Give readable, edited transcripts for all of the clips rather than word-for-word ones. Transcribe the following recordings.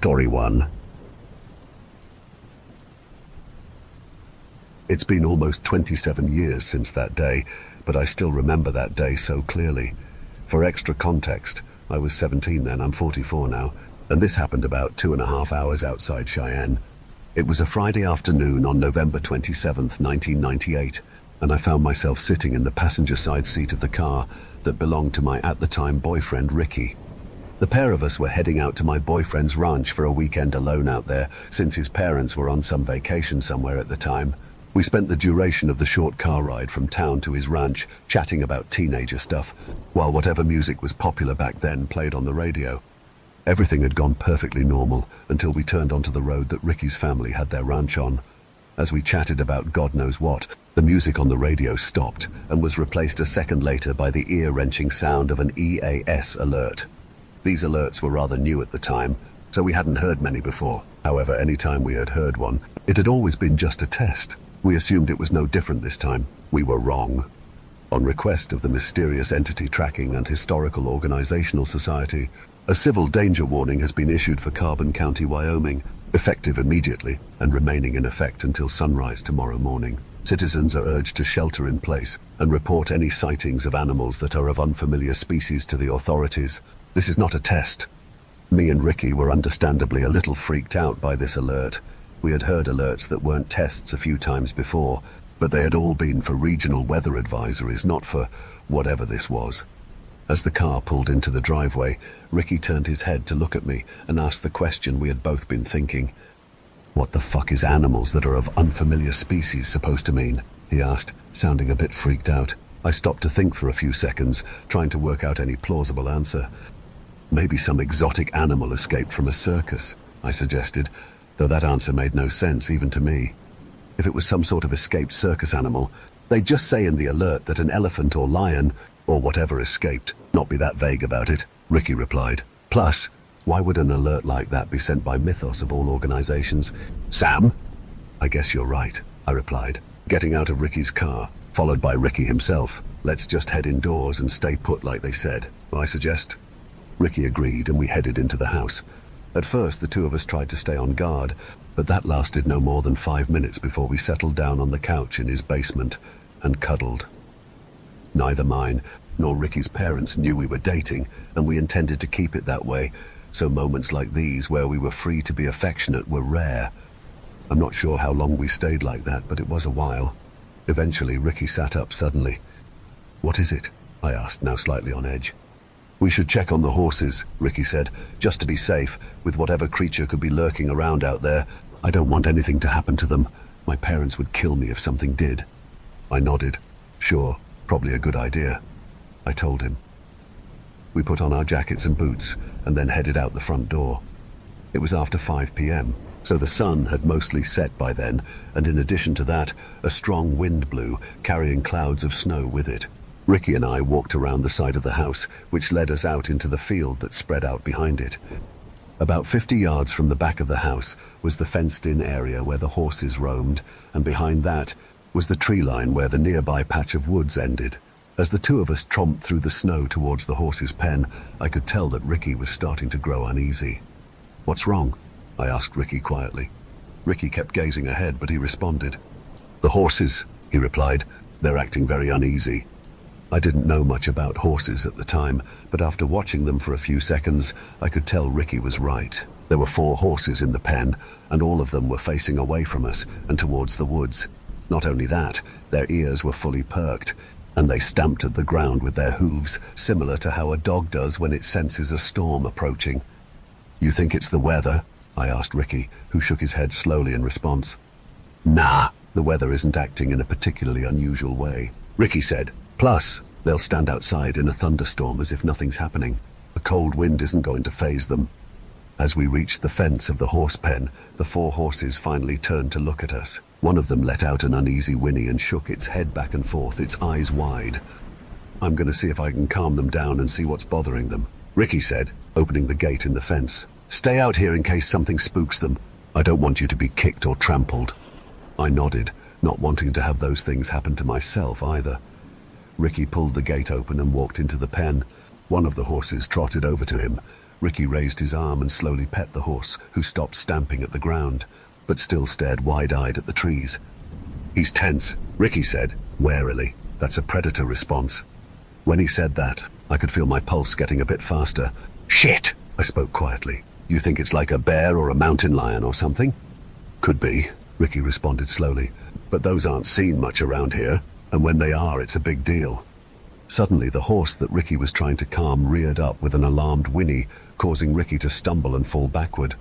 Story 1. It's been almost 27 years since that day, but I still remember that day so clearly. For extra context, I was 17 then, I'm 44 now, and this happened about 2.5 hours outside Cheyenne. It was a Friday afternoon on November 27th, 1998, and I found myself sitting in the passenger side seat of the car that belonged to my at-the-time boyfriend, Ricky. The pair of us were heading out to my boyfriend's ranch for a weekend alone out there, since his parents were on some vacation somewhere at the time. We spent the duration of the short car ride from town to his ranch chatting about teenager stuff, while whatever music was popular back then played on the radio. Everything had gone perfectly normal until we turned onto the road that Ricky's family had their ranch on. As we chatted about God knows what, the music on the radio stopped and was replaced a second later by the ear-wrenching sound of an EAS alert. These alerts were rather new at the time, so we hadn't heard many before. However, any time we had heard one, it had always been just a test. We assumed it was no different this time. We were wrong. On request of the mysterious entity tracking and historical organizational society, a civil danger warning has been issued for Carbon County, Wyoming, effective immediately and remaining in effect until sunrise tomorrow morning. Citizens are urged to shelter in place and report any sightings of animals that are of unfamiliar species to the authorities. This is not a test. Me and Ricky were understandably a little freaked out by this alert. We had heard alerts that weren't tests a few times before, but they had all been for regional weather advisories, not for whatever this was. As the car pulled into the driveway, Ricky turned his head to look at me and asked the question we had both been thinking. "What the fuck is animals that are of unfamiliar species supposed to mean?" he asked, sounding a bit freaked out. I stopped to think for a few seconds, trying to work out any plausible answer. "Maybe some exotic animal escaped from a circus," I suggested, though that answer made no sense even to me. If it was some sort of escaped circus animal, they'd just say in the alert that an elephant or lion, or whatever escaped, not be that vague about it, Ricky replied. Plus, why would an alert like that be sent by Mythos of all organizations? "Sam?" "I guess you're right," I replied, getting out of Ricky's car, followed by Ricky himself. "Let's just head indoors and stay put like they said, I suggest." Ricky agreed and we headed into the house. At first, the two of us tried to stay on guard, but that lasted no more than 5 minutes before we settled down on the couch in his basement and cuddled. Neither mine nor Ricky's parents knew we were dating, and we intended to keep it that way, so moments like these where we were free to be affectionate were rare. I'm not sure how long we stayed like that, but it was a while. Eventually, Ricky sat up suddenly. "What is it?" I asked, now slightly on edge. "We should check on the horses," Ricky said, "just to be safe, with whatever creature could be lurking around out there. I don't want anything to happen to them. My parents would kill me if something did." I nodded. "Sure, probably a good idea," I told him. We put on our jackets and boots, and then headed out the front door. It was after 5 p.m., so the sun had mostly set by then, and in addition to that, a strong wind blew, carrying clouds of snow with it. Ricky and I walked around the side of the house, which led us out into the field that spread out behind it. About 50 yards from the back of the house was the fenced-in area where the horses roamed, and behind that was the tree line where the nearby patch of woods ended. As the two of us tromped through the snow towards the horse's pen, I could tell that Ricky was starting to grow uneasy. "What's wrong?" I asked Ricky quietly. Ricky kept gazing ahead, but he responded. "The horses," he replied. "They're acting very uneasy." I didn't know much about horses at the time, but after watching them for a few seconds, I could tell Ricky was right. There were 4 horses in the pen, and all of them were facing away from us and towards the woods. Not only that, their ears were fully perked, and they stamped at the ground with their hooves, similar to how a dog does when it senses a storm approaching. "You think it's the weather?" I asked Ricky, who shook his head slowly in response. "Nah, the weather isn't acting in a particularly unusual way," Ricky said. "Plus, they'll stand outside in a thunderstorm as if nothing's happening. A cold wind isn't going to faze them." As we reached the fence of the horse pen, the 4 horses finally turned to look at us. One of them let out an uneasy whinny and shook its head back and forth, its eyes wide. "I'm going to see if I can calm them down and see what's bothering them," Ricky said, opening the gate in the fence. "Stay out here in case something spooks them. I don't want you to be kicked or trampled." I nodded, not wanting to have those things happen to myself either. Ricky pulled the gate open and walked into the pen. One of the horses trotted over to him, Ricky raised his arm and slowly pet the horse, who stopped stamping at the ground, but still stared wide-eyed at the trees. "He's tense," Ricky said, warily. "That's a predator response." When he said that, I could feel my pulse getting a bit faster. "Shit!" I spoke quietly. "You think it's like a bear or a mountain lion or something?" "Could be," Ricky responded slowly, "but those aren't seen much around here, and when they are, it's a big deal." Suddenly, the horse that Ricky was trying to calm reared up with an alarmed whinny, causing Ricky to stumble and fall backward.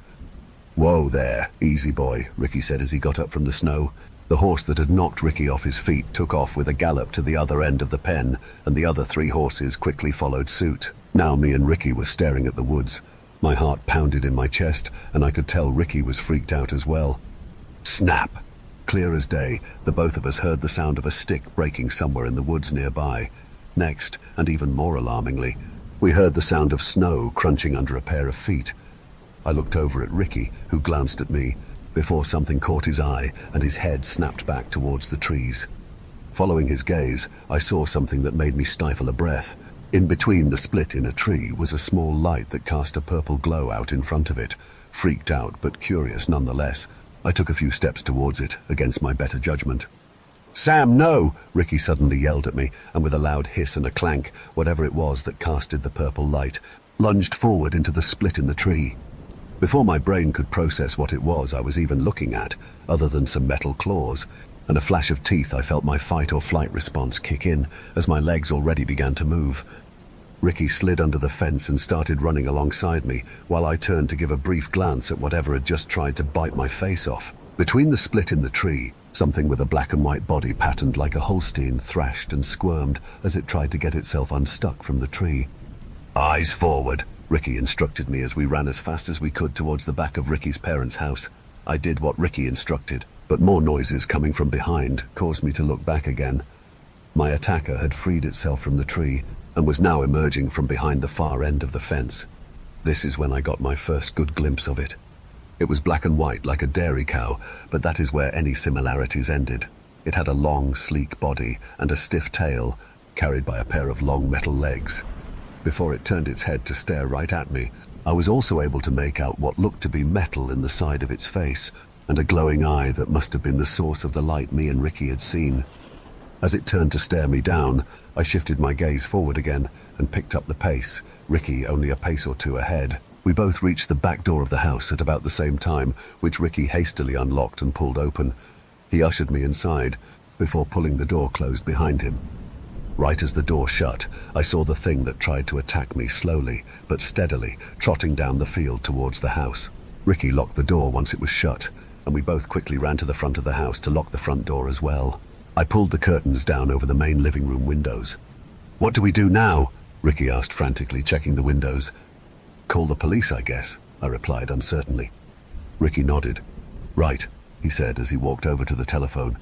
"Whoa there, easy boy," Ricky said as he got up from the snow. The horse that had knocked Ricky off his feet took off with a gallop to the other end of the pen, and the other 3 horses quickly followed suit. Now me and Ricky were staring at the woods. My heart pounded in my chest, and I could tell Ricky was freaked out as well. Snap! Clear as day, the both of us heard the sound of a stick breaking somewhere in the woods nearby. Next, and even more alarmingly, we heard the sound of snow crunching under a pair of feet. I looked over at Ricky, who glanced at me, before something caught his eye and his head snapped back towards the trees. Following his gaze, I saw something that made me stifle a breath. In between the split in a tree was a small light that cast a purple glow out in front of it. Freaked out, but curious nonetheless, I took a few steps towards it, against my better judgment. "Sam, no!" Ricky suddenly yelled at me, and with a loud hiss and a clank, whatever it was that casted the purple light, lunged forward into the split in the tree. Before my brain could process what it was I was even looking at, other than some metal claws, and a flash of teeth, I felt my fight or flight response kick in as my legs already began to move. Ricky slid under the fence and started running alongside me, while I turned to give a brief glance at whatever had just tried to bite my face off. Between the split in the tree, something with a black and white body patterned like a Holstein thrashed and squirmed as it tried to get itself unstuck from the tree. "Eyes forward," Ricky instructed me as we ran as fast as we could towards the back of Ricky's parents' house. I did what Ricky instructed, but more noises coming from behind caused me to look back again. My attacker had freed itself from the tree and was now emerging from behind the far end of the fence. This is when I got my first good glimpse of it. It was black and white like a dairy cow, but that is where any similarities ended. It had a long, sleek body and a stiff tail, carried by a pair of long metal legs. Before it turned its head to stare right at me, I was also able to make out what looked to be metal in the side of its face, and a glowing eye that must have been the source of the light me and Ricky had seen. As it turned to stare me down, I shifted my gaze forward again and picked up the pace, Ricky only a pace or 2 ahead. We both reached the back door of the house at about the same time, which Ricky hastily unlocked and pulled open. He ushered me inside, before pulling the door closed behind him. Right as the door shut, I saw the thing that tried to attack me slowly, but steadily, trotting down the field towards the house. Ricky locked the door once it was shut, and we both quickly ran to the front of the house to lock the front door as well. I pulled the curtains down over the main living room windows. "What do we do now?" Ricky asked frantically, checking the windows. "Call the police, I guess," I replied uncertainly. Ricky nodded. "Right," he said as he walked over to the telephone.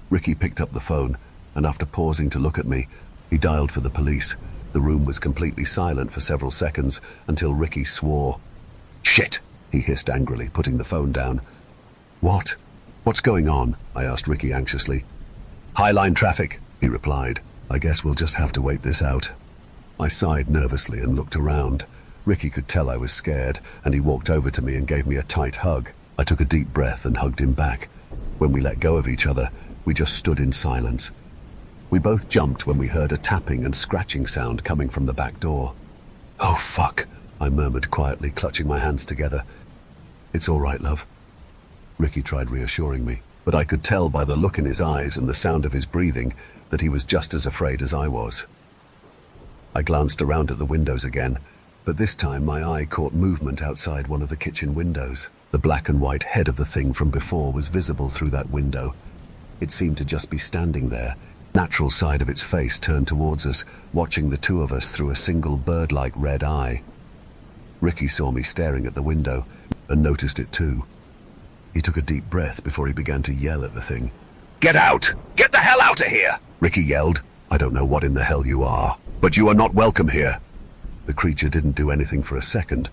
Ricky picked up the phone, and after pausing to look at me, he dialed for the police. The room was completely silent for several seconds until Ricky swore. "Shit!" he hissed angrily, putting the phone down. "What? What's going on?" I asked Ricky anxiously. "Highline traffic," he replied. "I guess we'll just have to wait this out." I sighed nervously and looked around. Ricky could tell I was scared, and he walked over to me and gave me a tight hug. I took a deep breath and hugged him back. When we let go of each other, we just stood in silence. We both jumped when we heard a tapping and scratching sound coming from the back door. "Oh, fuck," I murmured quietly, clutching my hands together. "It's all right, love." Ricky tried reassuring me, but I could tell by the look in his eyes and the sound of his breathing that he was just as afraid as I was. I glanced around at the windows again, but this time my eye caught movement outside one of the kitchen windows. The black and white head of the thing from before was visible through that window. It seemed to just be standing there, natural side of its face turned towards us, watching the two of us through a single bird-like red eye. Ricky saw me staring at the window and noticed it too. He took a deep breath before he began to yell at the thing. "Get out! Get the hell out of here!" Ricky yelled. "I don't know what in the hell you are, but you are not welcome here." The creature didn't do anything for a second,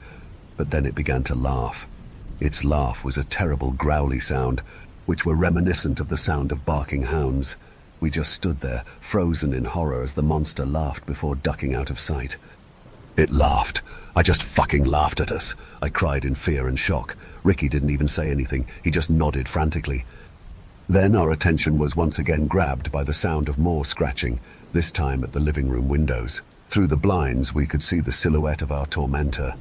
but then it began to laugh. Its laugh was a terrible growly sound, which were reminiscent of the sound of barking hounds. We just stood there, frozen in horror as the monster laughed before ducking out of sight. It laughed, I just fucking laughed at us, I cried in fear and shock. Ricky didn't even say anything, he just nodded frantically. Then our attention was once again grabbed by the sound of more scratching, this time at the living room windows. Through the blinds we could see the silhouette of our tormentor.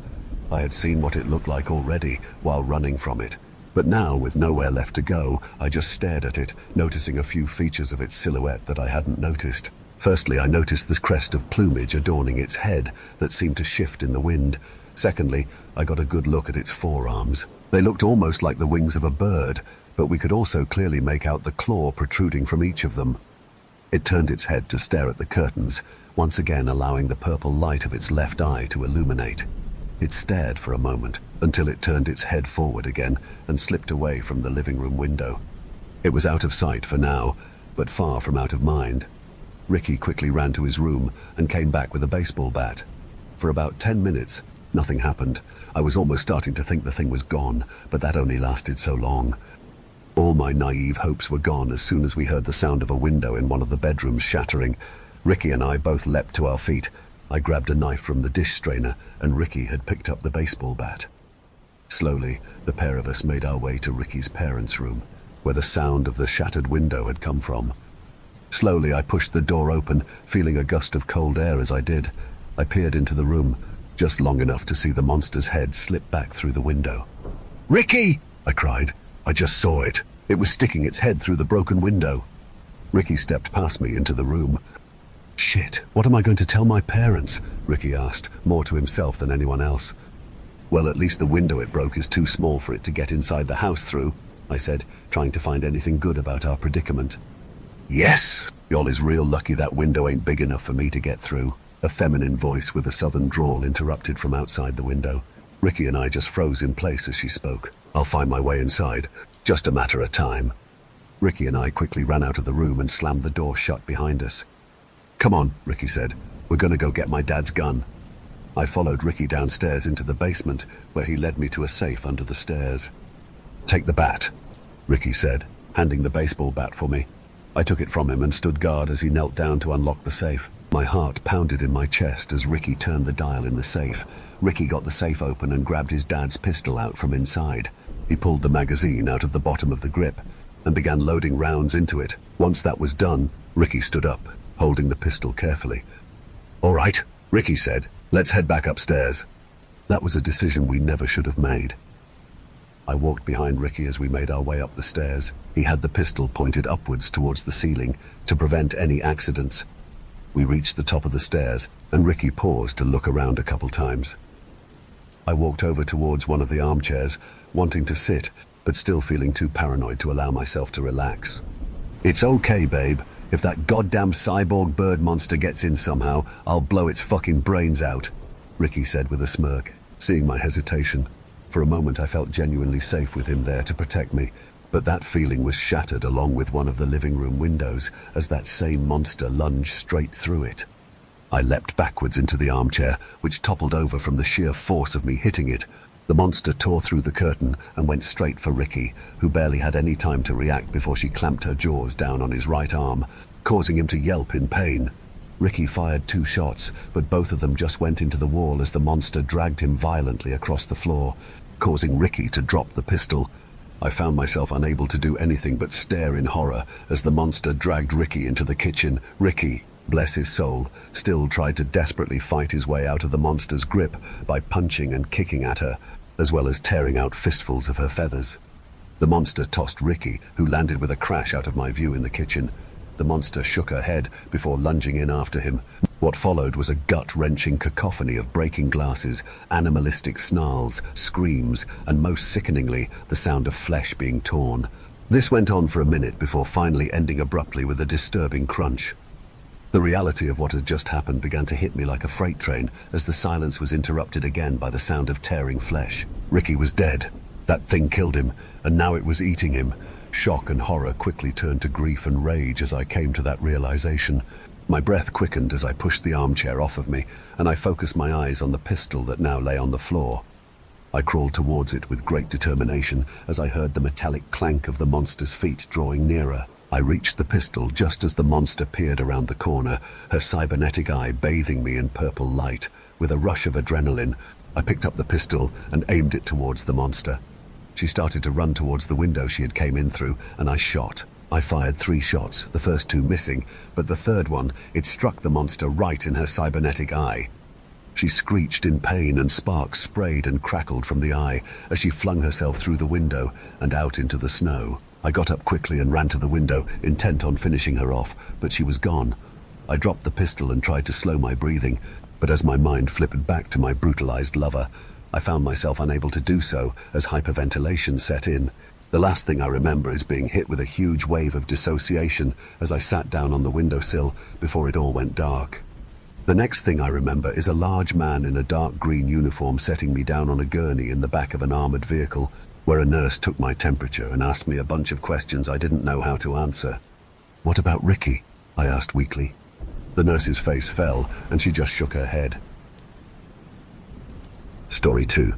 I had seen what it looked like already while running from it, but now, with nowhere left to go, I just stared at it, noticing a few features of its silhouette that I hadn't noticed. Firstly, I noticed this crest of plumage adorning its head that seemed to shift in the wind. Secondly, I got a good look at its forearms. They looked almost like the wings of a bird, but we could also clearly make out the claw protruding from each of them. It turned its head to stare at the curtains, once again allowing the purple light of its left eye to illuminate. It stared for a moment, until it turned its head forward again and slipped away from the living room window. It was out of sight for now, but far from out of mind. Ricky quickly ran to his room and came back with a baseball bat. For about 10 minutes, nothing happened. I was almost starting to think the thing was gone, but that only lasted so long. All my naive hopes were gone as soon as we heard the sound of a window in one of the bedrooms shattering. Ricky and I both leapt to our feet. I grabbed a knife from the dish strainer, and Ricky had picked up the baseball bat. Slowly, the pair of us made our way to Ricky's parents' room, where the sound of the shattered window had come from. Slowly, I pushed the door open, feeling a gust of cold air as I did. I peered into the room, just long enough to see the monster's head slip back through the window. "Ricky!" I cried. I just saw it. It was sticking its head through the broken window. Ricky stepped past me into the room. "Shit, what am I going to tell my parents?" Ricky asked, more to himself than anyone else. "Well, at least the window it broke is too small for it to get inside the house through," I said, trying to find anything good about our predicament. "Yes, y'all is real lucky that window ain't big enough for me to get through," a feminine voice with a southern drawl interrupted from outside the window. Ricky and I just froze in place as she spoke. "I'll find my way inside. Just a matter of time." Ricky and I quickly ran out of the room and slammed the door shut behind us. "Come on," Ricky said. "We're gonna go get my dad's gun." I followed Ricky downstairs into the basement, where he led me to a safe under the stairs. "Take the bat," Ricky said, handing the baseball bat for me. I took it from him and stood guard as he knelt down to unlock the safe. My heart pounded in my chest as Ricky turned the dial in the safe. Ricky got the safe open and grabbed his dad's pistol out from inside. He pulled the magazine out of the bottom of the grip and began loading rounds into it. Once that was done, Ricky stood up, holding the pistol carefully. "All right," Ricky said. "Let's head back upstairs." That was a decision we never should have made. I walked behind Ricky as we made our way up the stairs. He had the pistol pointed upwards towards the ceiling to prevent any accidents. We reached the top of the stairs, and Ricky paused to look around a couple times. I walked over towards one of the armchairs, wanting to sit, but still feeling too paranoid to allow myself to relax. "It's okay, babe. If that goddamn cyborg bird monster gets in somehow, I'll blow its fucking brains out," Ricky said with a smirk, seeing my hesitation. For a moment I felt genuinely safe with him there to protect me, but that feeling was shattered along with one of the living room windows as that same monster lunged straight through it. I leapt backwards into the armchair, which toppled over from the sheer force of me hitting it. The monster tore through the curtain and went straight for Ricky, who barely had any time to react before she clamped her jaws down on his right arm, causing him to yelp in pain. Ricky fired 2 shots, but both of them just went into the wall as the monster dragged him violently across the floor, causing Ricky to drop the pistol. I found myself unable to do anything but stare in horror as the monster dragged Ricky into the kitchen. Ricky, bless his soul, still tried to desperately fight his way out of the monster's grip by punching and kicking at her, as well as tearing out fistfuls of her feathers. The monster tossed Ricky, who landed with a crash out of my view in the kitchen. The monster shook her head before lunging in after him. What followed was a gut-wrenching cacophony of breaking glasses, animalistic snarls, screams, and most sickeningly, the sound of flesh being torn. This went on for a minute before finally ending abruptly with a disturbing crunch. The reality of what had just happened began to hit me like a freight train as the silence was interrupted again by the sound of tearing flesh. Ricky was dead. That thing killed him, and now it was eating him. Shock and horror quickly turned to grief and rage as I came to that realization. My breath quickened as I pushed the armchair off of me, and I focused my eyes on the pistol that now lay on the floor. I crawled towards it with great determination as I heard the metallic clank of the monster's feet drawing nearer. I reached the pistol just as the monster peered around the corner, her cybernetic eye bathing me in purple light. With a rush of adrenaline, I picked up the pistol and aimed it towards the monster. She started to run towards the window she had came in through, and I shot. I fired 3 shots, the first 2 missing, but the third one, it struck the monster right in her cybernetic eye. She screeched in pain and sparks sprayed and crackled from the eye as she flung herself through the window and out into the snow. I got up quickly and ran to the window, intent on finishing her off, but she was gone. I dropped the pistol and tried to slow my breathing, but as my mind flipped back to my brutalized lover, I found myself unable to do so as hyperventilation set in. The last thing I remember is being hit with a huge wave of dissociation as I sat down on the windowsill before it all went dark. The next thing I remember is a large man in a dark green uniform setting me down on a gurney in the back of an armored vehicle, where a nurse took my temperature and asked me a bunch of questions I didn't know how to answer. "What about Ricky?" I asked weakly. The nurse's face fell and she just shook her head. Story 2.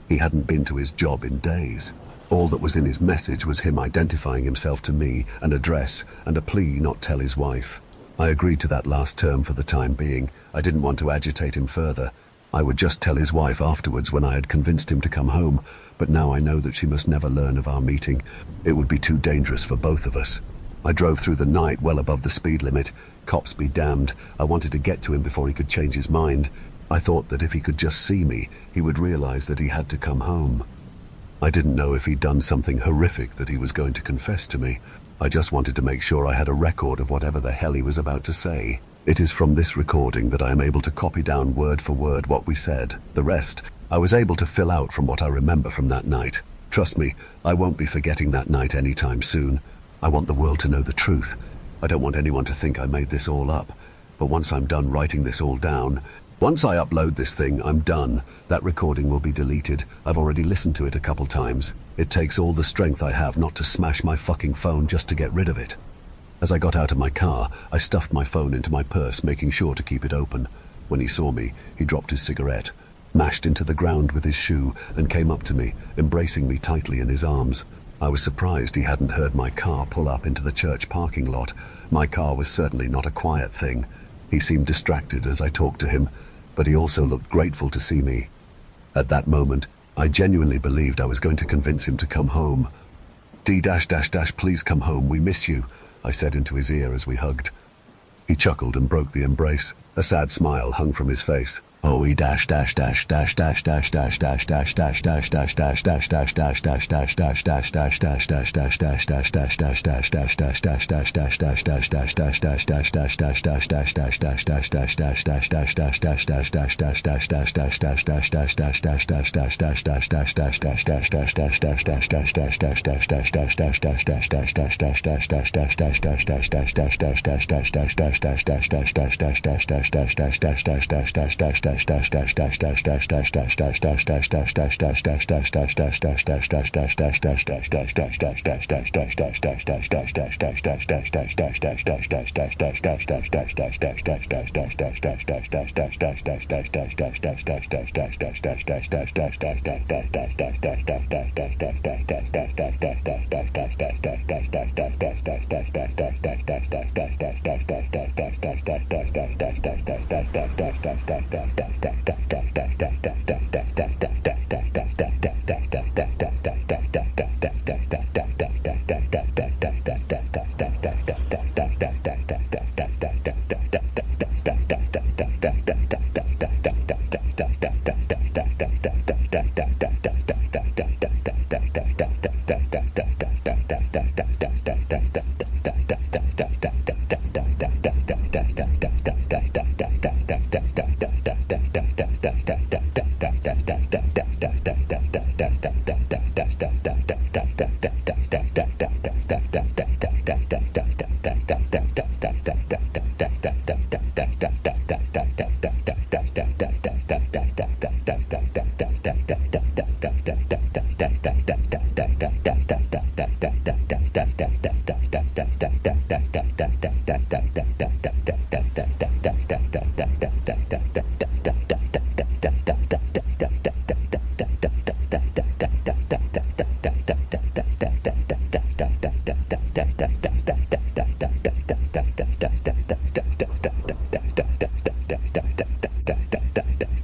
He hadn't been to his job in days. All that was in his message was him identifying himself to me, an address, and a plea not tell his wife. I agreed to that last term for the time being. I didn't want to agitate him further. I would just tell his wife afterwards when I had convinced him to come home, but now I know that she must never learn of our meeting. It would be too dangerous for both of us. I drove through the night well above the speed limit. Cops be damned. I wanted to get to him before he could change his mind. I thought that if he could just see me, he would realize that he had to come home. I didn't know if he'd done something horrific that he was going to confess to me. I just wanted to make sure I had a record of whatever the hell he was about to say. It is from this recording that I am able to copy down word for word what we said. The rest, I was able to fill out from what I remember from that night. Trust me, I won't be forgetting that night anytime soon. I want the world to know the truth. I don't want anyone to think I made this all up. But once I'm done writing this all down, once I upload this thing, I'm done. That recording will be deleted. I've already listened to it a couple times. It takes all the strength I have not to smash my fucking phone just to get rid of it. As I got out of my car, I stuffed my phone into my purse, making sure to keep it open. When he saw me, he dropped his cigarette, mashed into the ground with his shoe, and came up to me, embracing me tightly in his arms. I was surprised he hadn't heard my car pull up into the church parking lot. My car was certainly not a quiet thing. He seemed distracted as I talked to him, but he also looked grateful to see me. At that moment, I genuinely believed I was going to convince him to come home. Please come home, we miss you, I said into his ear as we hugged. He chuckled and broke the embrace. A sad smile hung from his face.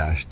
Stash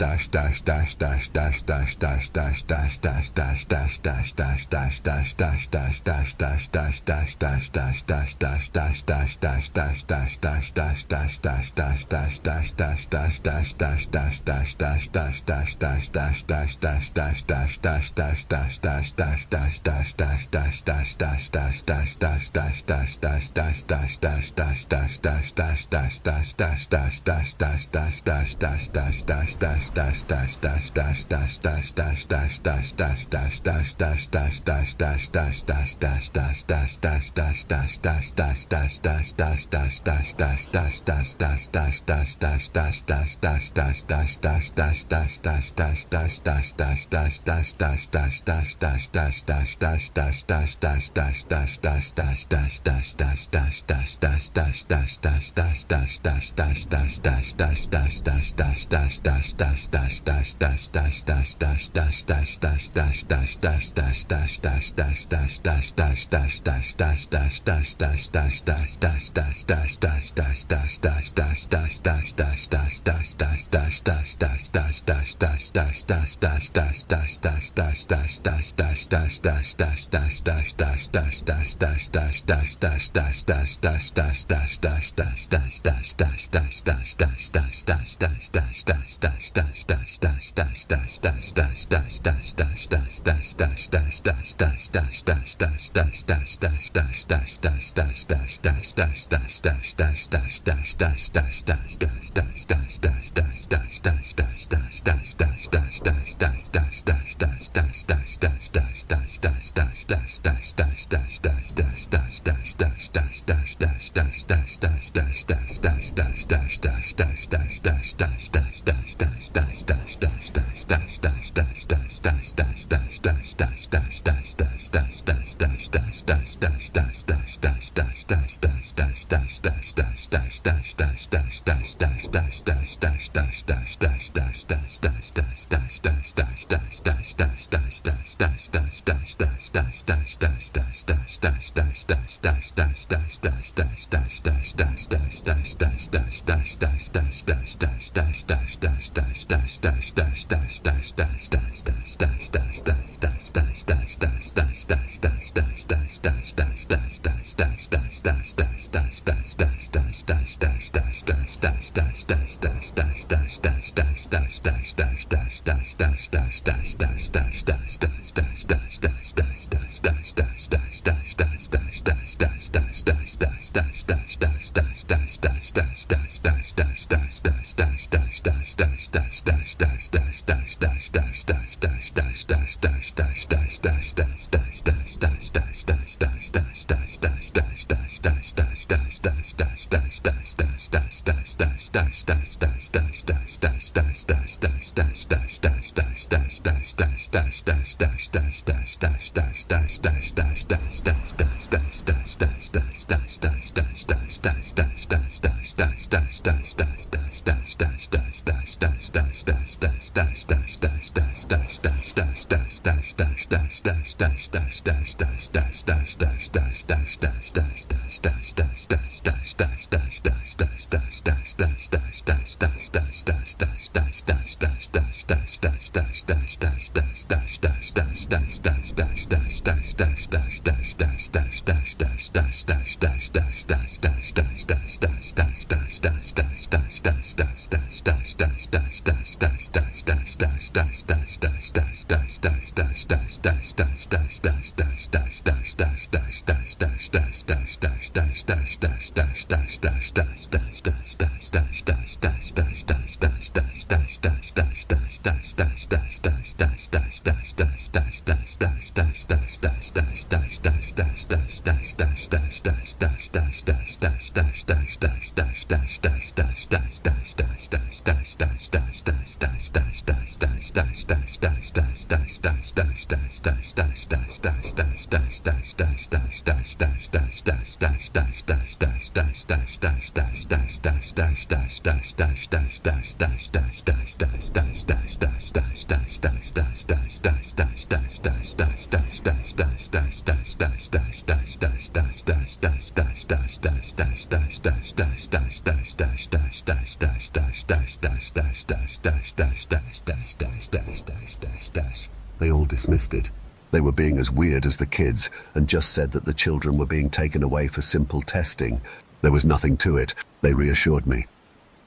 They all dismissed it. They were being as weird as the kids and just said that the children were being taken away for simple testing. There was nothing to it, they reassured me.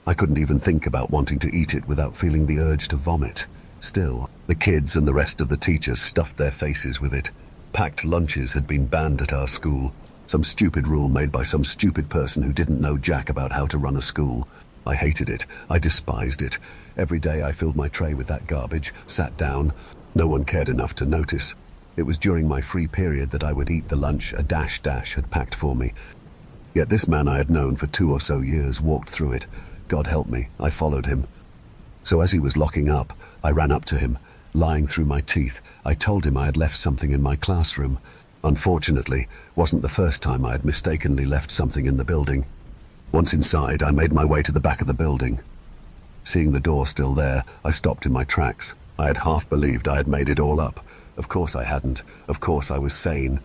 I couldn't even think about wanting to eat it without feeling the urge to vomit. Still, the kids and the rest of the teachers stuffed their faces with it. Packed lunches had been banned at our school. Some stupid rule made by some stupid person who didn't know jack about how to run a school. I hated it. I despised it. Every day I filled my tray with that garbage, sat down. No one cared enough to notice. It was during my free period that I would eat the lunch a dash had packed for me. Yet this man I had known for 2 or so years walked through it. God help me, I followed him. So as he was locking up, I ran up to him. Lying through my teeth, I told him I had left something in my classroom. Unfortunately, wasn't the first time I had mistakenly left something in the building. Once inside, I made my way to the back of the building. Seeing the door still there, I stopped in my tracks. I had half believed I had made it all up. Of course I hadn't. Of course I was sane.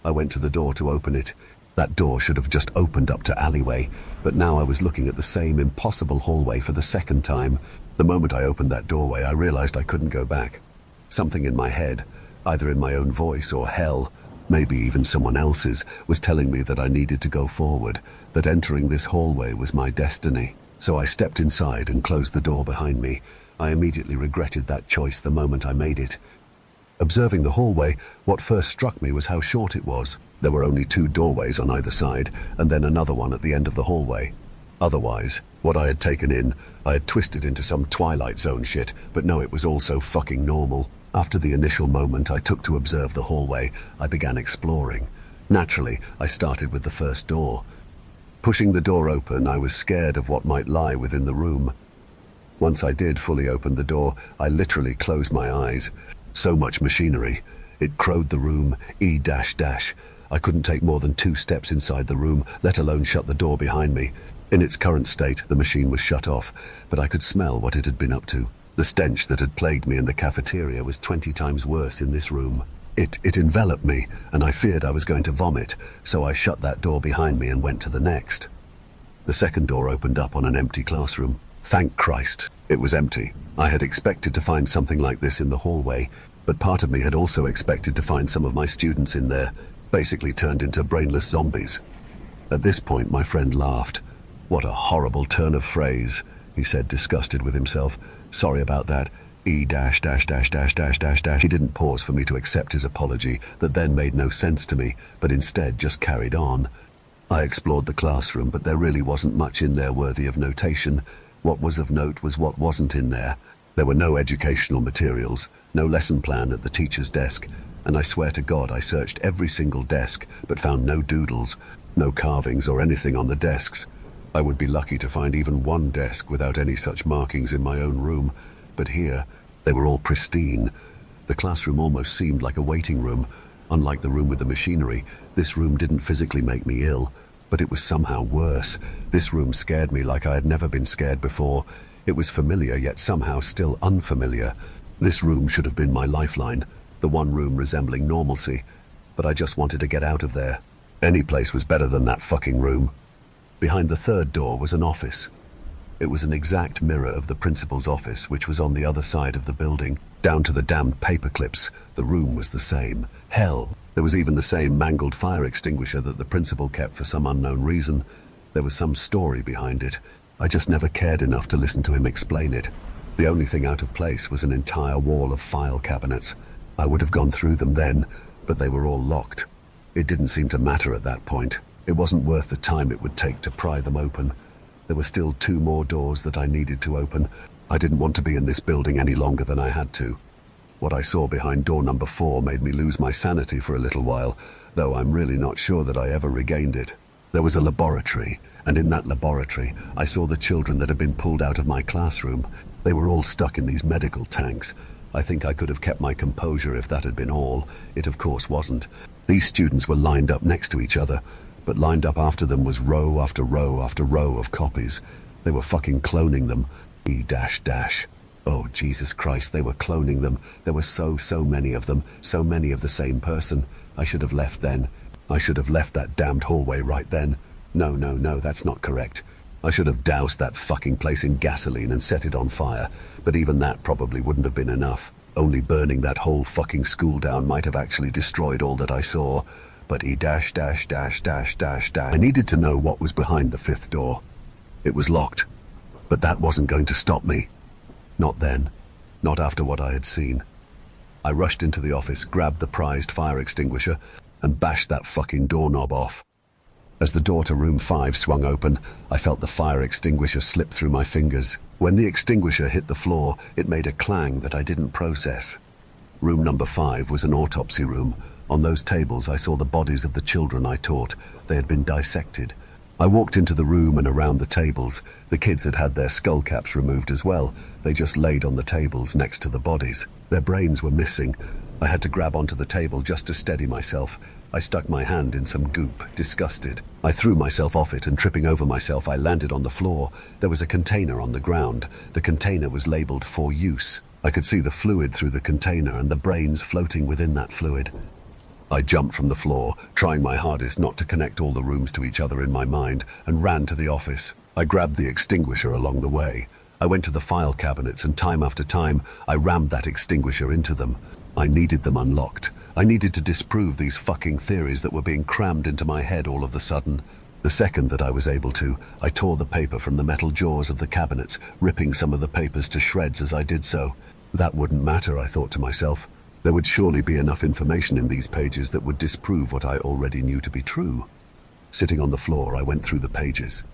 I went to the door to open it. That door should have just opened up to alleyway, but now I was looking at the same impossible hallway for the second time. The moment I opened that doorway, I realized I couldn't go back. Something in my head, either in my own voice or hell, maybe even someone else's, was telling me that I needed to go forward, that entering this hallway was my destiny. So I stepped inside and closed the door behind me. I immediately regretted that choice the moment I made it. Observing the hallway, what first struck me was how short it was. There were only 2 doorways on either side, and then another one at the end of the hallway. Otherwise, what I had taken in, I had twisted into some Twilight Zone shit, but no, it was all so fucking normal. After the initial moment I took to observe the hallway, I began exploring. Naturally, I started with the first door. Pushing the door open, I was scared of what might lie within the room. Once I did fully open the door, I literally closed my eyes. So much machinery. It crowed the room, E-. I couldn't take more than 2 steps inside the room, let alone shut the door behind me. In its current state, the machine was shut off, but I could smell what it had been up to. The stench that had plagued me in the cafeteria was 20 times worse in this room. It enveloped me, and I feared I was going to vomit, so I shut that door behind me and went to the next. The second door opened up on an empty classroom. Thank Christ, it was empty. I had expected to find something like this in the hallway, but part of me had also expected to find some of my students in there, basically turned into brainless zombies. At this point, my friend laughed. What a horrible turn of phrase, he said, disgusted with himself. Sorry about that. E-. He didn't pause for me to accept his apology, that then made no sense to me, but instead just carried on. I explored the classroom, but there really wasn't much in there worthy of notation. What was of note was what wasn't in there. There were no educational materials, no lesson plan at the teacher's desk, and I swear to God I searched every single desk, but found no doodles, no carvings or anything on the desks. I would be lucky to find even one desk without any such markings in my own room, but here, they were all pristine. The classroom almost seemed like a waiting room. Unlike the room with the machinery, this room didn't physically make me ill, but it was somehow worse. This room scared me like I had never been scared before. It was familiar, yet somehow still unfamiliar. This room should have been my lifeline, the one room resembling normalcy, but I just wanted to get out of there. Any place was better than that fucking room. Behind the third door was an office. It was an exact mirror of the principal's office, which was on the other side of the building. Down to the damned paper clips, the room was the same. Hell, there was even the same mangled fire extinguisher that the principal kept for some unknown reason. There was some story behind it. I just never cared enough to listen to him explain it. The only thing out of place was an entire wall of file cabinets. I would have gone through them then, but they were all locked. It didn't seem to matter at that point. It wasn't worth the time it would take to pry them open. There were still 2 more doors that I needed to open. I didn't want to be in this building any longer than I had to. What I saw behind door number 4 made me lose my sanity for a little while, though I'm really not sure that I ever regained it. There was a laboratory, and in that laboratory, I saw the children that had been pulled out of my classroom. They were all stuck in these medical tanks. I think I could have kept my composure if that had been all. It of course wasn't. These students were lined up next to each other, but lined up after them was row after row after row of copies. They were fucking cloning them. E-. Oh, Jesus Christ, they were cloning them. There were so many of them, so many of the same person. I should have left then. I should have left that damned hallway right then. No, that's not correct. I should have doused that fucking place in gasoline and set it on fire, but even that probably wouldn't have been enough. Only burning that whole fucking school down might have actually destroyed all that I saw. But I needed to know what was behind the fifth door. It was locked, but that wasn't going to stop me. Not then. Not after what I had seen. I rushed into the office, grabbed the prized fire extinguisher, and bashed that fucking doorknob off. As the door to room 5 swung open, I felt the fire extinguisher slip through my fingers. When the extinguisher hit the floor, it made a clang that I didn't process. Room number 5 was an autopsy room. On those tables, I saw the bodies of the children I taught. They had been dissected. I walked into the room and around the tables. The kids had had their skull caps removed as well. They just laid on the tables next to the bodies. Their brains were missing. I had to grab onto the table just to steady myself. I stuck my hand in some goop, disgusted. I threw myself off it and tripping over myself, I landed on the floor. There was a container on the ground. The container was labeled for use. I could see the fluid through the container and the brains floating within that fluid. I jumped from the floor, trying my hardest not to connect all the rooms to each other in my mind, and ran to the office. I grabbed the extinguisher along the way. I went to the file cabinets and time after time, I rammed that extinguisher into them. I needed them unlocked. I needed to disprove these fucking theories that were being crammed into my head all of a sudden. The second that I was able to, I tore the paper from the metal jaws of the cabinets, ripping some of the papers to shreds as I did so. That wouldn't matter, I thought to myself. There would surely be enough information in these pages that would disprove what I already knew to be true. Sitting on the floor, I went through the pages.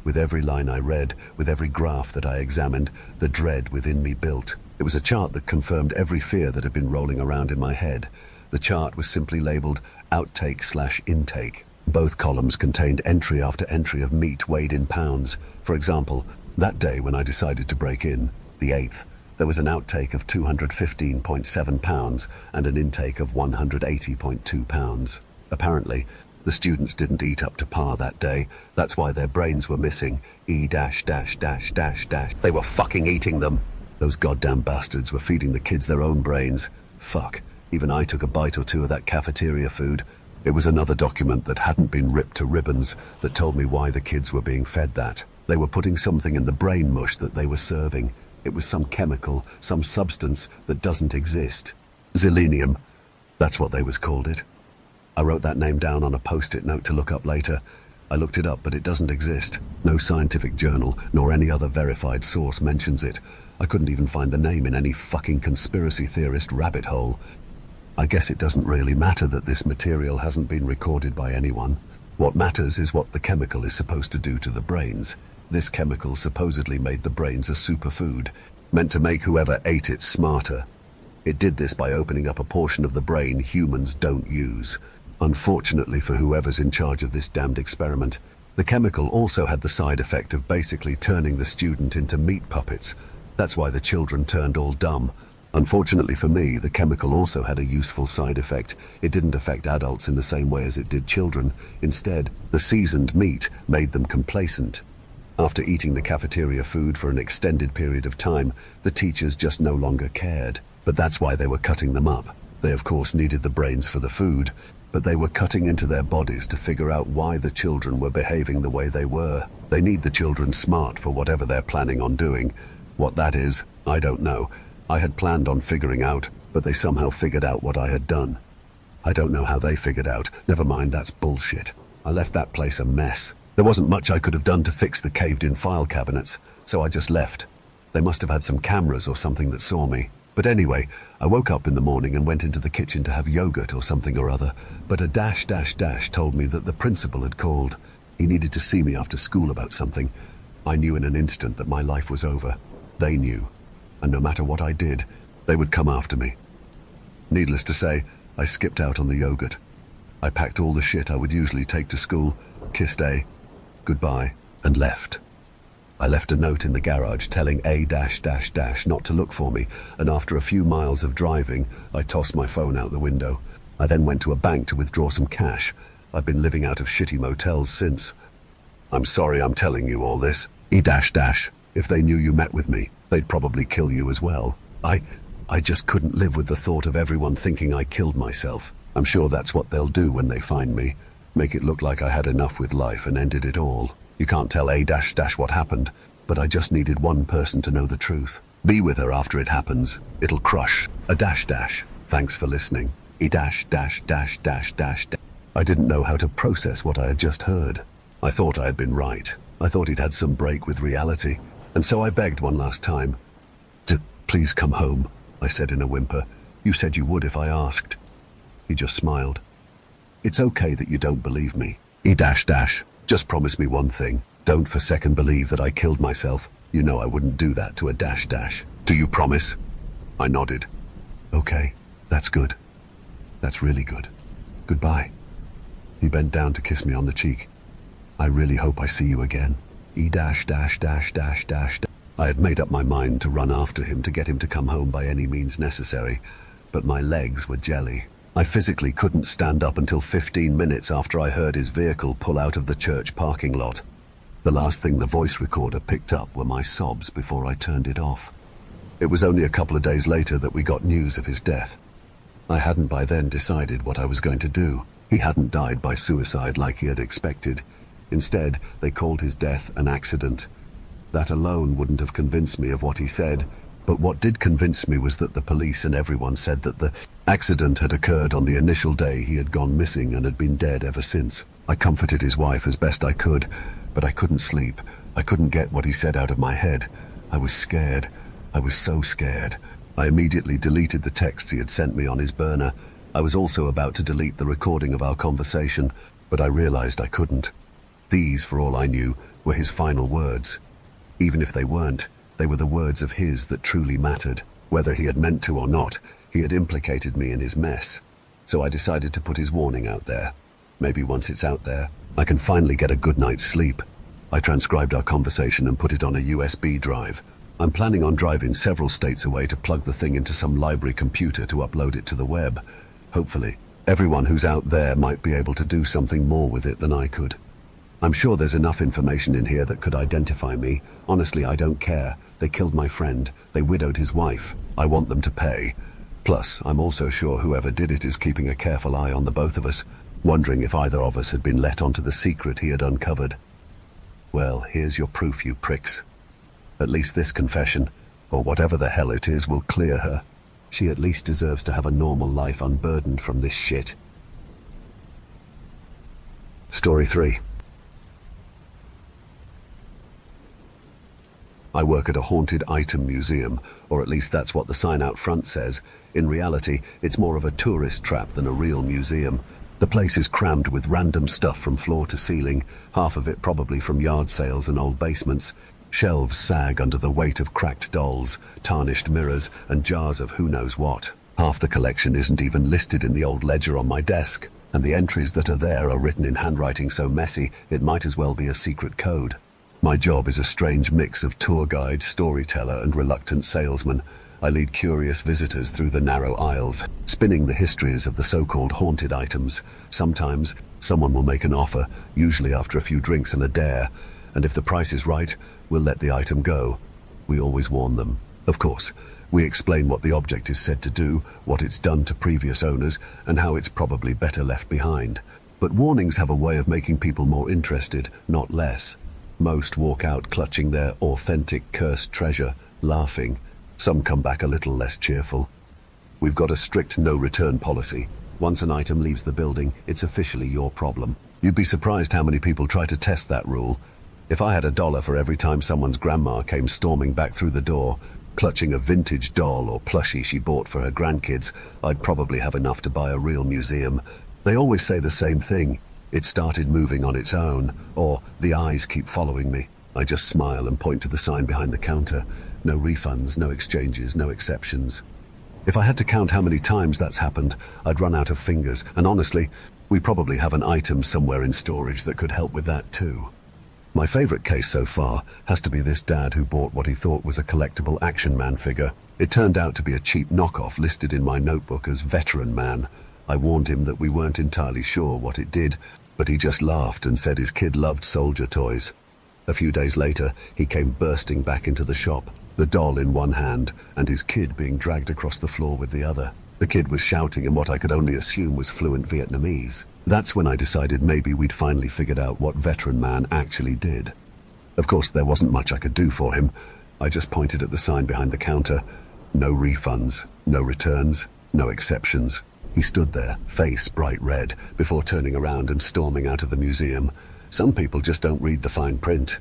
With every line I read, with every graph that I examined, the dread within me built. It was a chart that confirmed every fear that had been rolling around in my head. The chart was simply labeled outtake/intake. Both columns contained entry after entry of meat weighed in pounds. For example, that day when I decided to break in, the 8th, there was an outtake of 215.7 pounds and an intake of 180.2 pounds. Apparently, the students didn't eat up to par that day. That's why their brains were missing. They were fucking eating them. Those goddamn bastards were feeding the kids their own brains. Fuck. Even I took a bite or two of that cafeteria food. It was another document that hadn't been ripped to ribbons that told me why the kids were being fed that. They were putting something in the brain mush that they were serving. It was some chemical, some substance that doesn't exist. Xilenium. That's what they was called it. I wrote that name down on a post-it note to look up later. I looked it up, but it doesn't exist. No scientific journal, nor any other verified source mentions it. I couldn't even find the name in any fucking conspiracy theorist rabbit hole. I guess it doesn't really matter that this material hasn't been recorded by anyone. What matters is what the chemical is supposed to do to the brains. This chemical supposedly made the brains a superfood, meant to make whoever ate it smarter. It did this by opening up a portion of the brain humans don't use. Unfortunately for whoever's in charge of this damned experiment, the chemical also had the side effect of basically turning the student into meat puppets. That's why the children turned all dumb. Unfortunately for me, the chemical also had a useful side effect. It didn't affect adults in the same way as it did children. Instead, the seasoned meat made them complacent. After eating the cafeteria food for an extended period of time, the teachers just no longer cared. But that's why they were cutting them up. They of course needed the brains for the food, but they were cutting into their bodies to figure out why the children were behaving the way they were. They need the children smart for whatever they're planning on doing. What that is, I don't know. I had planned on figuring out, but they somehow figured out what I had done. I don't know how they figured out. Never mind, that's bullshit. I left that place a mess. There wasn't much I could have done to fix the caved-in file cabinets, so I just left. They must have had some cameras or something that saw me. But anyway, I woke up in the morning and went into the kitchen to have yogurt or something or other, but a dash told me that the principal had called. He needed to see me after school about something. I knew in an instant that my life was over. They knew. And no matter what I did, they would come after me. Needless to say, I skipped out on the yogurt. I packed all the shit I would usually take to school, kissed A, goodbye, and left. I left a note in the garage telling A not to look for me, and after a few miles of driving, I tossed my phone out the window. I then went to a bank to withdraw some cash. I've been living out of shitty motels since. I'm sorry I'm telling you all this. E If they knew you met with me, they'd probably kill you as well. I just couldn't live with the thought of everyone thinking I killed myself. I'm sure that's what they'll do when they find me. Make it look like I had enough with life and ended it all. You can't tell A dash dash what happened, but I just needed one person to know the truth. Be with her after it happens. It'll crush. A dash dash. Thanks for listening. E dash dash dash dash dash dash. I didn't know how to process what I had just heard. I thought I had been right. I thought he'd had some break with reality. And so I begged one last time. Please come home, I said in a whimper. You said you would if I asked. He just smiled. It's okay that you don't believe me. E dash dash. Just promise me one thing. Don't for a second believe that I killed myself. You know I wouldn't do that to a dash dash. Do you promise? I nodded. Okay, that's good. That's really good. Goodbye. He bent down to kiss me on the cheek. I really hope I see you again. E dash dash dash dash dash. I had made up my mind to run after him to get him to come home by any means necessary, but my legs were jelly. I physically couldn't stand up until 15 minutes after I heard his vehicle pull out of the church parking lot. The last thing the voice recorder picked up were my sobs before I turned it off. It was only a couple of days later that we got news of his death. I hadn't by then decided what I was going to do. He hadn't died by suicide like he had expected. Instead, they called his death an accident. That alone wouldn't have convinced me of what he said, but what did convince me was that the police and everyone said that the accident had occurred on the initial day he had gone missing and had been dead ever since. I comforted his wife as best I could, but I couldn't sleep. I couldn't get what he said out of my head. I was scared. I was so scared. I immediately deleted the texts he had sent me on his burner. I was also about to delete the recording of our conversation, but I realized I couldn't. These, for all I knew, were his final words. Even if they weren't, they were the words of his that truly mattered. Whether he had meant to or not, he had implicated me in his mess. So I decided to put his warning out there. Maybe once it's out there, I can finally get a good night's sleep. I transcribed our conversation and put it on a USB drive. I'm planning on driving several states away to plug the thing into some library computer to upload it to the web. Hopefully, everyone who's out there might be able to do something more with it than I could. I'm sure there's enough information in here that could identify me. Honestly, I don't care. They killed my friend. They widowed his wife. I want them to pay. Plus, I'm also sure whoever did it is keeping a careful eye on the both of us, wondering if either of us had been let onto the secret he had uncovered. Well, here's your proof, you pricks. At least this confession, or whatever the hell it is, will clear her. She at least deserves to have a normal life unburdened from this shit. Story 3. I work at a haunted item museum, or at least that's what the sign out front says. In reality, it's more of a tourist trap than a real museum. The place is crammed with random stuff from floor to ceiling, half of it probably from yard sales and old basements. Shelves sag under the weight of cracked dolls, tarnished mirrors, and jars of who knows what. Half the collection isn't even listed in the old ledger on my desk, and the entries that are there are written in handwriting so messy it might as well be a secret code. My job is a strange mix of tour guide, storyteller, and reluctant salesman. I lead curious visitors through the narrow aisles, spinning the histories of the so-called haunted items. Sometimes, someone will make an offer, usually after a few drinks and a dare, and if the price is right, we'll let the item go. We always warn them. Of course, we explain what the object is said to do, what it's done to previous owners, and how it's probably better left behind. But warnings have a way of making people more interested, not less. Most walk out clutching their authentic cursed treasure, laughing. Some come back a little less cheerful. We've got a strict no-return policy. Once an item leaves the building, it's officially your problem. You'd be surprised how many people try to test that rule. If I had $1 for every time someone's grandma came storming back through the door, clutching a vintage doll or plushie she bought for her grandkids, I'd probably have enough to buy a real museum. They always say the same thing. It started moving on its own, or the eyes keep following me. I just smile and point to the sign behind the counter. No refunds, no exchanges, no exceptions. If I had to count how many times that's happened, I'd run out of fingers, and honestly, we probably have an item somewhere in storage that could help with that too. My favorite case so far has to be this dad who bought what he thought was a collectible Action Man figure. It turned out to be a cheap knockoff listed in my notebook as Veteran Man. I warned him that we weren't entirely sure what it did, but he just laughed and said his kid loved soldier toys. A few days later, he came bursting back into the shop, the doll in one hand and his kid being dragged across the floor with the other. The kid was shouting in what I could only assume was fluent Vietnamese. That's when I decided maybe we'd finally figured out what Veteran Man actually did. Of course, there wasn't much I could do for him. I just pointed at the sign behind the counter. No refunds, no returns, no exceptions. He stood there, face bright red, before turning around and storming out of the museum. Some people just don't read the fine print.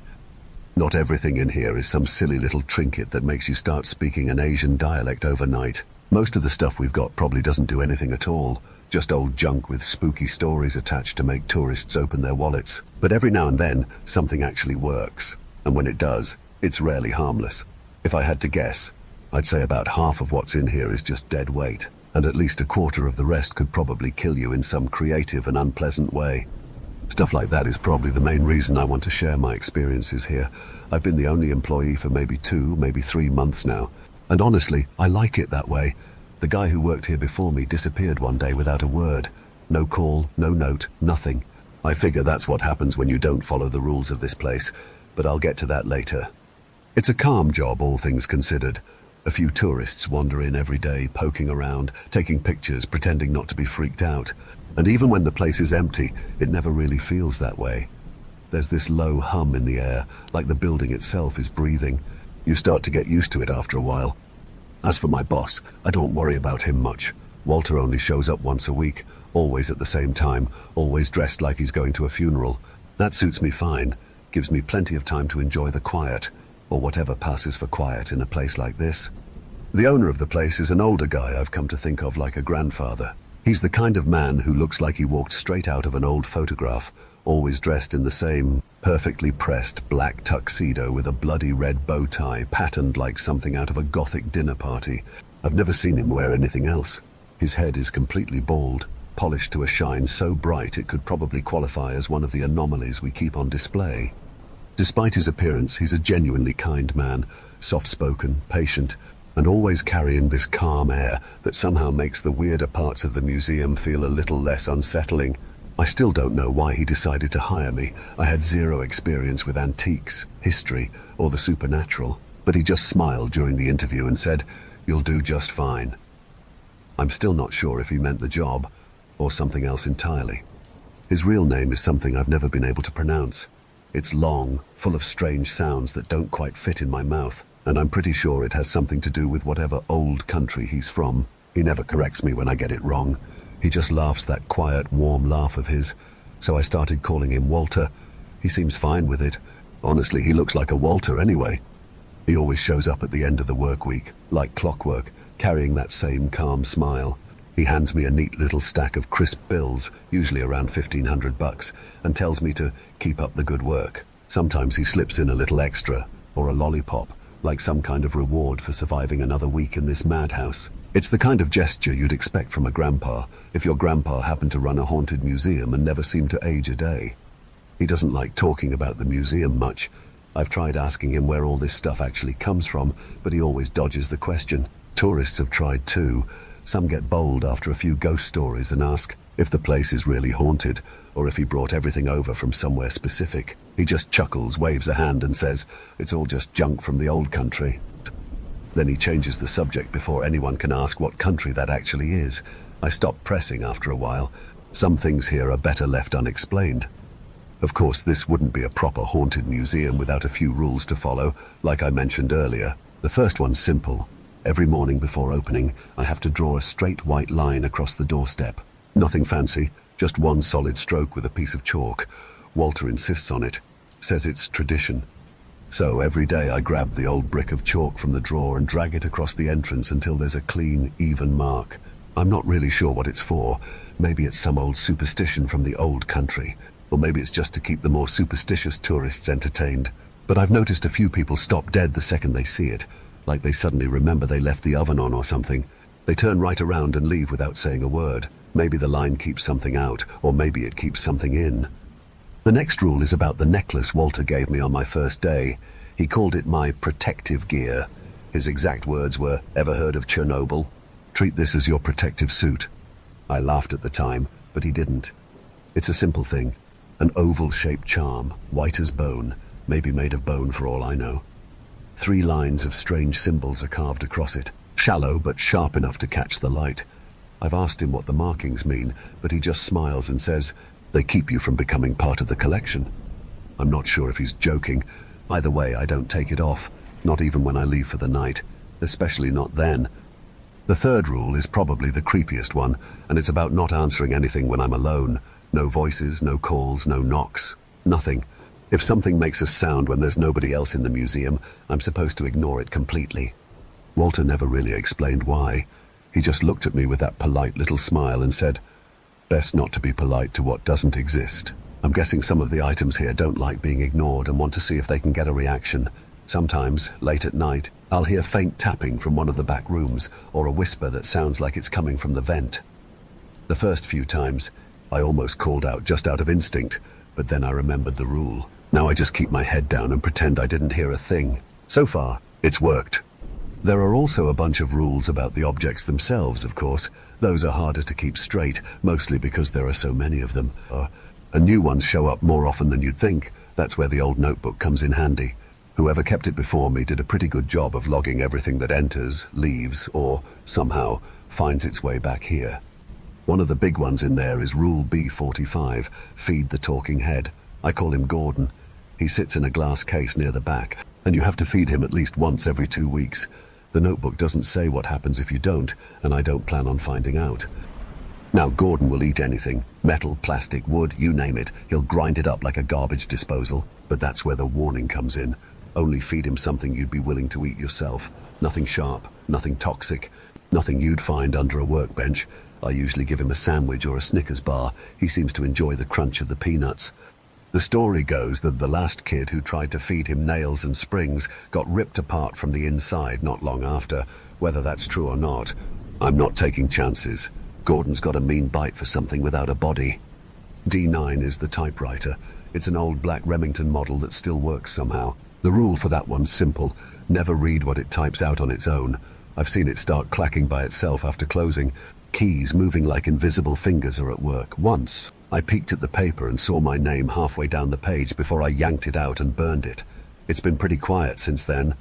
Not everything in here is some silly little trinket that makes you start speaking an Asian dialect overnight. Most of the stuff we've got probably doesn't do anything at all. Just old junk with spooky stories attached to make tourists open their wallets. But every now and then, something actually works. And when it does, it's rarely harmless. If I had to guess, I'd say about half of what's in here is just dead weight, and at least a quarter of the rest could probably kill you in some creative and unpleasant way. Stuff like that is probably the main reason I want to share my experiences here. I've been the only employee for maybe 2, maybe 3 months now, and honestly, I like it that way. The guy who worked here before me disappeared one day without a word. No call, no note, nothing. I figure that's what happens when you don't follow the rules of this place, but I'll get to that later. It's a calm job, all things considered. A few tourists wander in every day, poking around, taking pictures, pretending not to be freaked out. And even when the place is empty, it never really feels that way. There's this low hum in the air, like the building itself is breathing. You start to get used to it after a while. As for my boss, I don't worry about him much. Walter only shows up once a week, always at the same time, always dressed like he's going to a funeral. That suits me fine, gives me plenty of time to enjoy the quiet, or whatever passes for quiet in a place like this. The owner of the place is an older guy I've come to think of like a grandfather. He's the kind of man who looks like he walked straight out of an old photograph, always dressed in the same perfectly pressed black tuxedo with a bloody red bow tie patterned like something out of a Gothic dinner party. I've never seen him wear anything else. His head is completely bald, polished to a shine so bright it could probably qualify as one of the anomalies we keep on display. Despite his appearance, he's a genuinely kind man, soft-spoken, patient, and always carrying this calm air that somehow makes the weirder parts of the museum feel a little less unsettling. I still don't know why he decided to hire me. I had zero experience with antiques, history, or the supernatural, but he just smiled during the interview and said, "You'll do just fine." I'm still not sure if he meant the job, or something else entirely. His real name is something I've never been able to pronounce. It's long, full of strange sounds that don't quite fit in my mouth, and I'm pretty sure it has something to do with whatever old country he's from. He never corrects me when I get it wrong. He just laughs that quiet, warm laugh of his, so I started calling him Walter. He seems fine with it. Honestly, he looks like a Walter anyway. He always shows up at the end of the work week, like clockwork, carrying that same calm smile. He hands me a neat little stack of crisp bills, usually around $1,500, and tells me to keep up the good work. Sometimes he slips in a little extra, or a lollipop, like some kind of reward for surviving another week in this madhouse. It's the kind of gesture you'd expect from a grandpa, if your grandpa happened to run a haunted museum and never seemed to age a day. He doesn't like talking about the museum much. I've tried asking him where all this stuff actually comes from, but he always dodges the question. Tourists have tried too. Some get bold after a few ghost stories and ask if the place is really haunted, or if he brought everything over from somewhere specific. He just chuckles, waves a hand and says, "It's all just junk from the old country." Then he changes the subject before anyone can ask what country that actually is. I stop pressing after a while. Some things here are better left unexplained. Of course, this wouldn't be a proper haunted museum without a few rules to follow, like I mentioned earlier. The first one's simple. Every morning before opening, I have to draw a straight white line across the doorstep. Nothing fancy, just one solid stroke with a piece of chalk. Walter insists on it, says it's tradition. So every day I grab the old brick of chalk from the drawer and drag it across the entrance until there's a clean, even mark. I'm not really sure what it's for. Maybe it's some old superstition from the old country, or maybe it's just to keep the more superstitious tourists entertained. But I've noticed a few people stop dead the second they see it, like they suddenly remember they left the oven on or something. They turn right around and leave without saying a word. Maybe the line keeps something out, or maybe it keeps something in. The next rule is about the necklace Walter gave me on my first day. He called it my protective gear. His exact words were, "Ever heard of Chernobyl? Treat this as your protective suit." I laughed at the time, but he didn't. It's a simple thing. An oval-shaped charm, white as bone, maybe made of bone for all I know. 3 lines of strange symbols are carved across it, shallow but sharp enough to catch the light. I've asked him what the markings mean, but he just smiles and says, "They keep you from becoming part of the collection." I'm not sure if he's joking. Either way, I don't take it off, not even when I leave for the night, especially not then. The third rule is probably the creepiest one, and it's about not answering anything when I'm alone. No voices, no calls, no knocks, nothing. If something makes a sound when there's nobody else in the museum, I'm supposed to ignore it completely. Walter never really explained why. He just looked at me with that polite little smile and said, "Best not to be polite to what doesn't exist." I'm guessing some of the items here don't like being ignored and want to see if they can get a reaction. Sometimes, late at night, I'll hear faint tapping from one of the back rooms, or a whisper that sounds like it's coming from the vent. The first few times, I almost called out just out of instinct, but then I remembered the rule. Now I just keep my head down and pretend I didn't hear a thing. So far, it's worked. There are also a bunch of rules about the objects themselves, of course. Those are harder to keep straight, mostly because there are so many of them. And new ones show up more often than you'd think. That's where the old notebook comes in handy. Whoever kept it before me did a pretty good job of logging everything that enters, leaves, or, somehow, finds its way back here. One of the big ones in there is Rule B45, Feed the Talking Head. I call him Gordon. He sits in a glass case near the back, and you have to feed him at least once every 2 weeks. The notebook doesn't say what happens if you don't, and I don't plan on finding out. Now, Gordon will eat anything. Metal, plastic, wood, you name it. He'll grind it up like a garbage disposal. But that's where the warning comes in. Only feed him something you'd be willing to eat yourself. Nothing sharp, nothing toxic, nothing you'd find under a workbench. I usually give him a sandwich or a Snickers bar. He seems to enjoy the crunch of the peanuts. The story goes that the last kid who tried to feed him nails and springs got ripped apart from the inside not long after. Whether that's true or not, I'm not taking chances. Gordon's got a mean bite for something without a body. D9 is the typewriter. It's an old black Remington model that still works somehow. The rule for that one's simple. Never read what it types out on its own. I've seen it start clacking by itself after closing. Keys moving like invisible fingers are at work. Once, I peeked at the paper and saw my name halfway down the page before I yanked it out and burned it. It's been pretty quiet since then.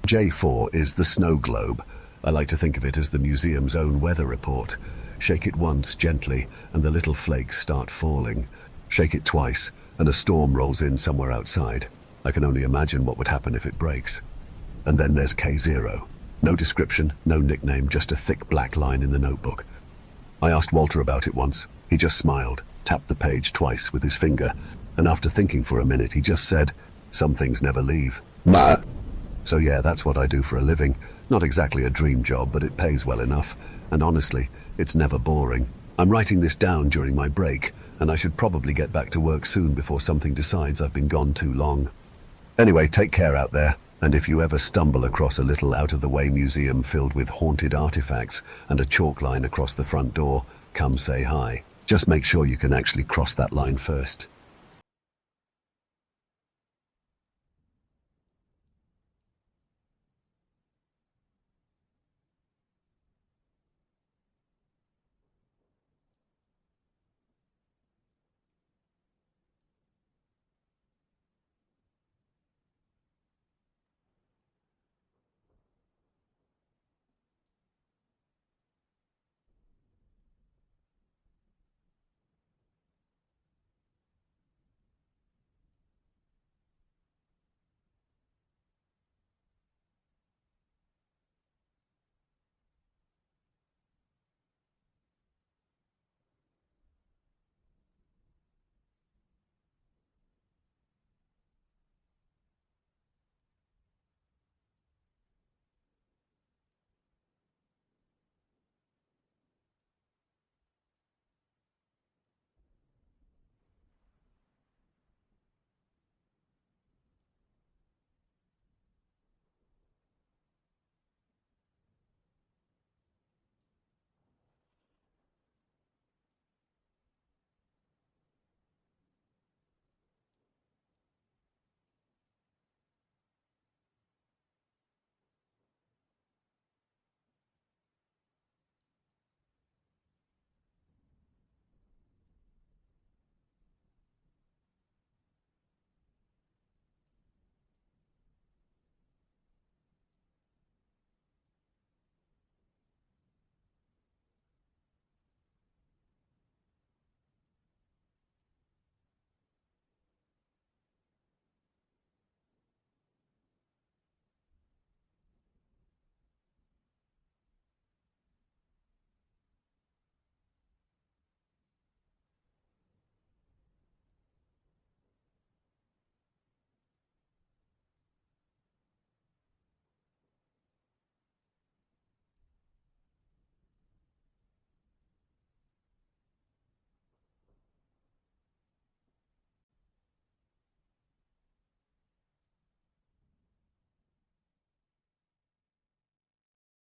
J4 is the snow globe. I like to think of it as the museum's own weather report. Shake it once gently and the little flakes start falling. Shake it twice and a storm rolls in somewhere outside. I can only imagine what would happen if it breaks. And then there's K0. No description, no nickname, just a thick black line in the notebook. I asked Walter about it once. He just smiled, tapped the page twice with his finger, and after thinking for a minute, he just said, "Some things never leave." Bah. So yeah, that's what I do for a living. Not exactly a dream job, but it pays well enough. And honestly, it's never boring. I'm writing this down during my break, and I should probably get back to work soon before something decides I've been gone too long. Anyway, take care out there. And if you ever stumble across a little out-of-the-way museum filled with haunted artifacts and a chalk line across the front door, come say hi. Just make sure you can actually cross that line first.